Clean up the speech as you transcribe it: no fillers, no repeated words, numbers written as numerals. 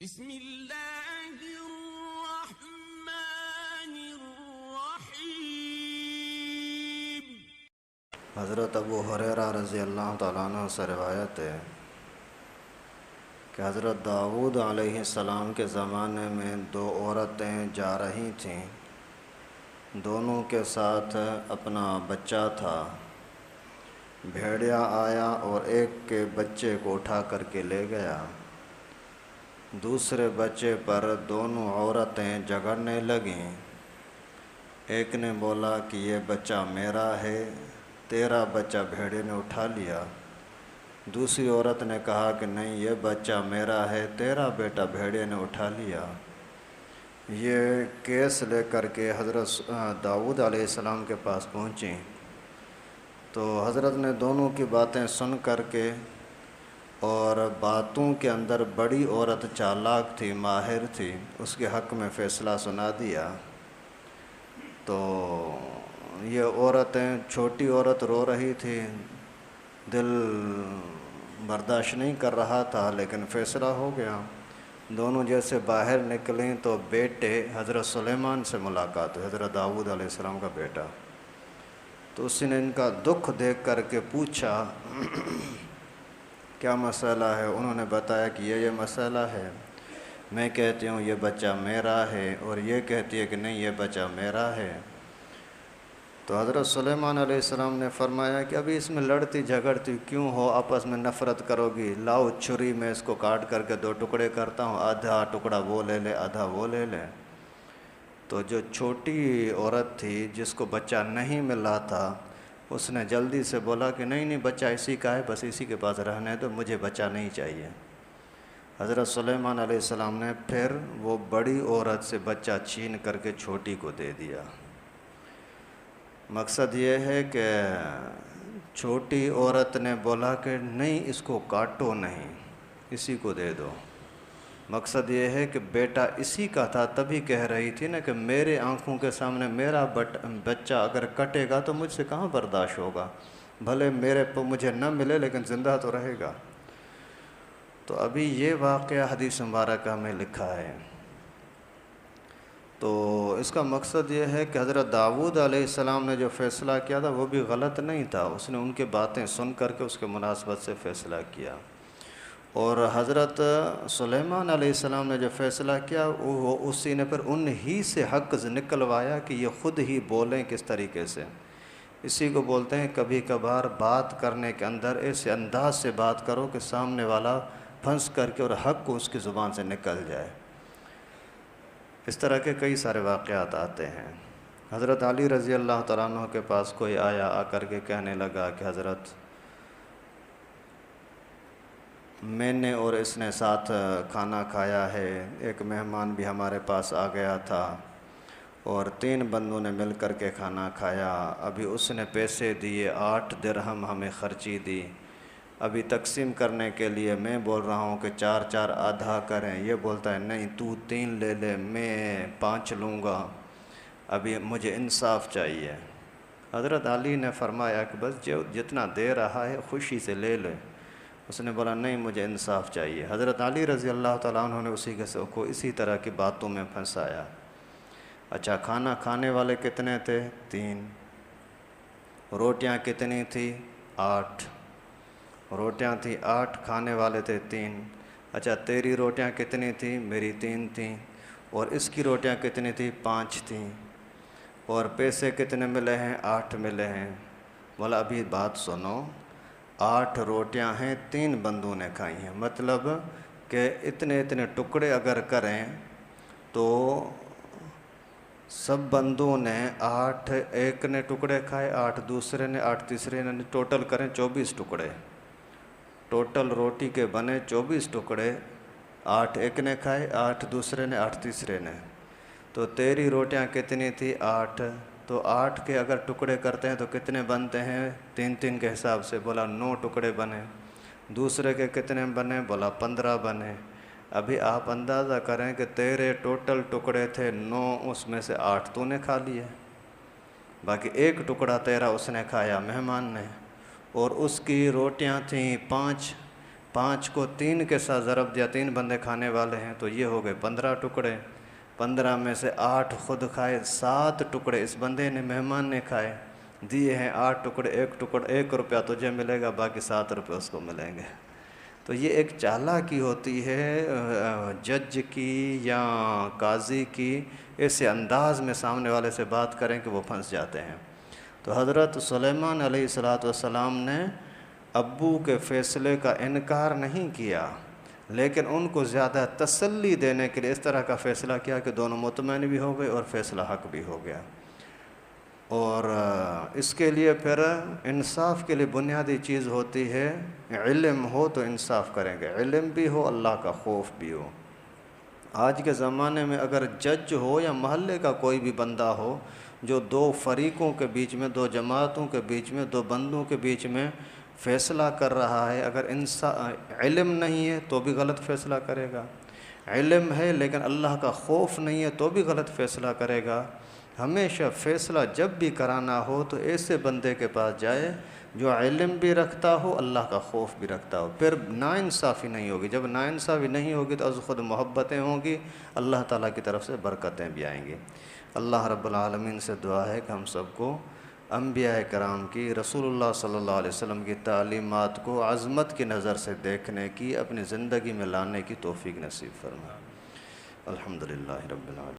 بسم اللہ الرحمن الرحیم۔ حضرت ابو ہریرہ رضی اللہ تعالیٰ عنہ سے روایت ہے کہ حضرت داؤد علیہ السلام کے زمانے میں دو عورتیں جا رہی تھیں، دونوں کے ساتھ اپنا بچہ تھا۔ بھیڑیا آیا اور ایک کے بچے کو اٹھا کر کے لے گیا، دوسرے بچے پر دونوں عورتیں جھگڑنے لگیں۔ ایک نے بولا کہ یہ بچہ میرا ہے، تیرا بچہ بھیڑے نے اٹھا لیا۔ دوسری عورت نے کہا کہ نہیں، یہ بچہ میرا ہے، تیرا بیٹا بھیڑے نے اٹھا لیا۔ یہ کیس لے کر کے حضرت داؤد علیہ السلام کے پاس پہنچیں تو حضرت نے دونوں کی باتیں سن کر کے، اور باتوں کے اندر بڑی عورت چالاک تھی، ماہر تھی، اس کے حق میں فیصلہ سنا دیا۔ تو یہ عورتیں، چھوٹی عورت رو رہی تھی، دل برداشت نہیں کر رہا تھا، لیکن فیصلہ ہو گیا۔ دونوں جیسے باہر نکلیں تو بیٹے حضرت سلیمان سے ملاقات ہوئی، حضرت داؤد علیہ السلام کا بیٹا۔ تو اس نے ان کا دکھ دیکھ کر کے پوچھا کیا مسئلہ ہے؟ انہوں نے بتایا کہ یہ مسئلہ ہے، میں کہتی ہوں یہ بچہ میرا ہے، اور یہ کہتی ہے کہ نہیں یہ بچہ میرا ہے۔ تو حضرت سلیمان علیہ السلام نے فرمایا کہ ابھی اس میں لڑتی جھگڑتی کیوں ہو، آپس میں نفرت کرو گی؟ لاؤ چھری، میں اس کو کاٹ کر کے دو ٹکڑے کرتا ہوں، آدھا ٹکڑا وہ لے لے، آدھا وہ لے لے۔ تو جو چھوٹی عورت تھی جس کو بچہ نہیں مل رہا تھا، اس نے جلدی سے بولا کہ نہیں نہیں، بچہ اسی کا ہے، بس اسی کے پاس رہنے دو، مجھے بچہ نہیں چاہیے۔ حضرت سلیمان علیہ السلام نے پھر وہ بڑی عورت سے بچہ چھین کر کے چھوٹی کو دے دیا۔ مقصد یہ ہے کہ چھوٹی عورت نے بولا کہ نہیں، اس کو کاٹو نہیں، اسی کو دے دو۔ مقصد یہ ہے کہ بیٹا اسی کا تھا، تبھی کہہ رہی تھی نا کہ میرے آنکھوں کے سامنے میرا بچہ اگر کٹے گا تو مجھ سے کہاں برداشت ہوگا، بھلے مجھے نہ ملے لیکن زندہ تو رہے گا۔ تو ابھی یہ واقعہ حدیث مبارکہ میں لکھا ہے۔ تو اس کا مقصد یہ ہے کہ حضرت داؤد علیہ السلام نے جو فیصلہ کیا تھا وہ بھی غلط نہیں تھا، اس نے ان کی باتیں سن کر کے اس کے مناسبت سے فیصلہ کیا۔ اور حضرت سلیمان علیہ السلام نے جو فیصلہ کیا وہ اسی نے پھر انہی سے حق نکلوایا کہ یہ خود ہی بولیں کس طریقے سے۔ اسی کو بولتے ہیں کبھی کبھار بات کرنے کے اندر ایسے انداز سے بات کرو کہ سامنے والا پھنس کر کے اور حق کو اس کی زبان سے نکل جائے۔ اس طرح کے کئی سارے واقعات آتے ہیں۔ حضرت علی رضی اللہ تعالیٰ عنہ کے پاس کوئی آیا، آ کر کے کہنے لگا کہ حضرت میں نے اور اس نے ساتھ کھانا کھایا ہے، ایک مہمان بھی ہمارے پاس آ گیا تھا، اور 3 بندوں نے مل کر کے کھانا کھایا، ابھی اس نے پیسے دیے، 8 درہم ہمیں خرچی دی، ابھی تقسیم کرنے کے لیے میں بول رہا ہوں کہ 4 آدھا کریں، یہ بولتا ہے نہیں تو 3 لے لے، میں 5 لوں گا، ابھی مجھے انصاف چاہیے۔ حضرت علی نے فرمایا کہ بس جو جتنا دے رہا ہے خوشی سے لے لے۔ اس نے بولا نہیں، مجھے انصاف چاہیے۔ حضرت علی رضی اللہ تعالیٰ عنہ نے اسی طرح کی باتوں میں پھنسایا۔ اچھا، کھانا کھانے والے کتنے تھے؟ 3۔ روٹیاں کتنی تھی؟ 8۔ روٹیاں تھیں 8، کھانے والے تھے 3۔ اچھا، تیری روٹیاں کتنی تھیں؟ میری 3 تھیں۔ اور اس کی روٹیاں کتنی تھیں؟ 5 تھیں۔ اور پیسے کتنے ملے ہیں؟ 8 ملے ہیں۔ بولا ابھی بات سنو، 8 روٹیاں ہیں، 3 بندوں نے کھائی ہیں، مطلب کہ اتنے ٹکڑے اگر کریں تو سب بندوں نے 8، ایک نے ٹکڑے کھائے، 8 دوسرے نے، 8 تیسرے نے، ٹوٹل کریں 24 ٹکڑے۔ ٹوٹل روٹی کے بنے 24 ٹکڑے، 8 ایک نے کھائے، 8 دوسرے نے، 8 تیسرے نے۔ تو تیری روٹیاں کتنی تھی؟ 8۔ تو 8 کے اگر ٹکڑے کرتے ہیں تو کتنے بنتے ہیں؟ 3 کے حساب سے۔ بولا 9 ٹکڑے بنے۔ دوسرے کے کتنے بنے؟ بولا 15 بنے۔ ابھی آپ اندازہ کریں کہ تیرے ٹوٹل ٹکڑے تھے 9، اس میں سے 8 تو نے کھا لیے، باقی 1 ٹکڑا تیرا اس نے کھایا، مہمان نے۔ اور اس کی روٹیاں تھیں 5، 5 کو 3 کے ساتھ ضرب دیا، 3 بندے کھانے والے ہیں تو یہ ہو گئے 15 ٹکڑے، 15 میں سے 8 خود کھائے، 7 ٹکڑے اس بندے نے مہمان نے کھائے، دیے ہیں 8 ٹکڑے، 1 روپیہ تجھے ملے گا، باقی 7 روپے اس کو ملیں گے۔ تو یہ ایک چالاکی ہوتی ہے جج کی یا قاضی کی، ایسے انداز میں سامنے والے سے بات کریں کہ وہ پھنس جاتے ہیں۔ تو حضرت سلیمان علیہ السلام نے ابو کے فیصلے کا انکار نہیں کیا، لیکن ان کو زیادہ تسلی دینے کے لیے اس طرح کا فیصلہ کیا کہ دونوں مطمئن بھی ہو گئے اور فیصلہ حق بھی ہو گیا۔ اور اس کے لیے پھر انصاف کے لیے بنیادی چیز ہوتی ہے علم ہو تو انصاف کریں گے، علم بھی ہو، اللہ کا خوف بھی ہو۔ آج کے زمانے میں اگر جج ہو یا محلے کا کوئی بھی بندہ ہو جو 2 فریقوں کے بیچ میں، 2 جماعتوں کے بیچ میں، 2 بندوں کے بیچ میں فیصلہ کر رہا ہے، اگر علم نہیں ہے تو بھی غلط فیصلہ کرے گا، علم ہے لیکن اللہ کا خوف نہیں ہے تو بھی غلط فیصلہ کرے گا۔ ہمیشہ فیصلہ جب بھی کرانا ہو تو ایسے بندے کے پاس جائے جو علم بھی رکھتا ہو، اللہ کا خوف بھی رکھتا ہو، پھر ناانصافی نہیں ہوگی۔ جب ناانصافی نہیں ہوگی تو از خود محبتیں ہوں گی، اللہ تعالیٰ کی طرف سے برکتیں بھی آئیں گی۔ اللہ رب العالمین سے دعا ہے کہ ہم سب کو انبیاء کرام کی، رسول اللہ صلی اللہ علیہ وسلم کی تعلیمات کو عظمت کی نظر سے دیکھنے کی، اپنی زندگی میں لانے کی توفیق نصیب فرمائے۔ الحمدللہ رب العالمین۔